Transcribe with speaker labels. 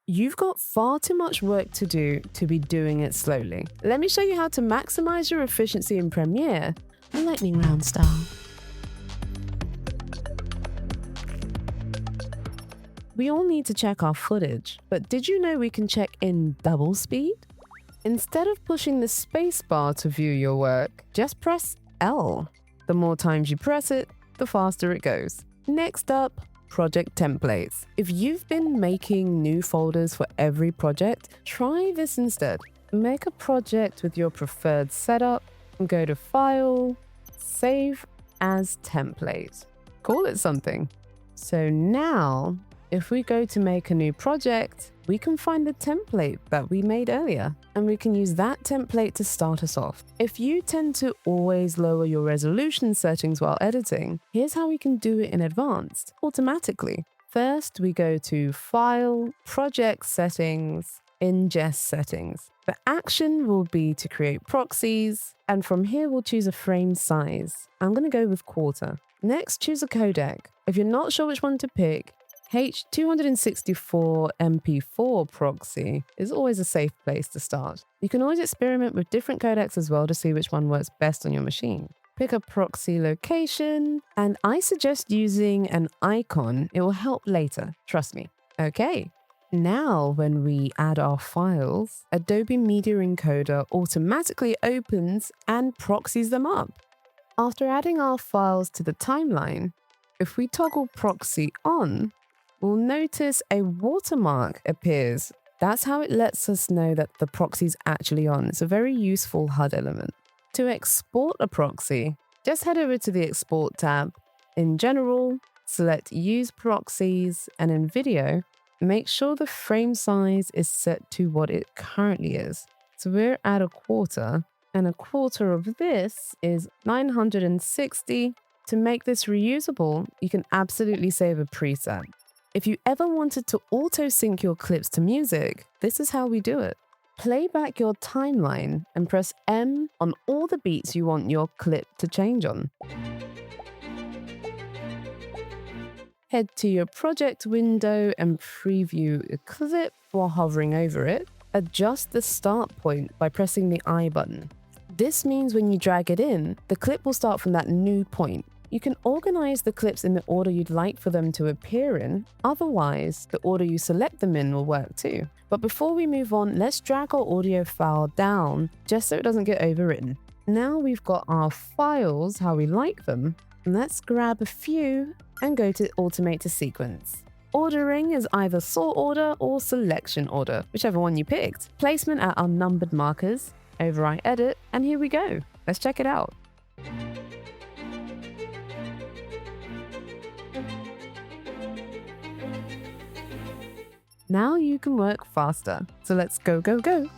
Speaker 1: You've got far too much work to do to be doing it slowly. Let me show you how to maximize your efficiency in Premiere, lightning round style. We all need to check our footage, but did you know we can check in double speed? Instead of pushing the spacebar to view your work, just press L. The more times you press it, the faster it goes. Next up, project templates. If you've been making new folders for every project, try this instead. Make a project with your preferred setup and go to File, Save as Template. Call it something. So now, if we go to make a new project, we can find the template that we made earlier, and we can use that template to start us off. If you tend to always lower your resolution settings while editing, here's how we can do it in advanced, automatically. First, we go to File, Project Settings, Ingest Settings. The action will be to create proxies, and from here we'll choose a frame size. I'm going to go with 1/4. Next, choose a codec. If you're not sure which one to pick, H264 MP4 Proxy is always a safe place to start. You can always experiment with different codecs as well to see which one works best on your machine. Pick a proxy location, and I suggest using an icon. It will help later, trust me. Okay, now when we add our files, Adobe Media Encoder automatically opens and proxies them up. After adding our files to the timeline, if we toggle proxy on, we'll notice a watermark appears. That's how it lets us know that the proxy's actually on. It's a very useful HUD element. To export a proxy, just head over to the Export tab. In General, select Use Proxies, and in Video, make sure the frame size is set to what it currently is. So we're at 1/4, and 1/4 of this is 960. To make this reusable, you can absolutely save a preset. If you ever wanted to auto-sync your clips to music, this is how we do it. Play back your timeline and press M on all the beats you want your clip to change on. Head to your project window and preview a clip while hovering over it. Adjust the start point by pressing the I button. This means when you drag it in, the clip will start from that new point. You can organize the clips in the order you'd like for them to appear in. Otherwise, the order you select them in will work too. But before we move on, let's drag our audio file down just so it doesn't get overwritten. Now we've got our files how we like them. Let's grab a few and go to Automate to Sequence. Ordering is either sort order or selection order, whichever one you picked. Placement at our numbered markers, overwrite edit, and here we go. Let's check it out. Now you can work faster. So let's go, go, go.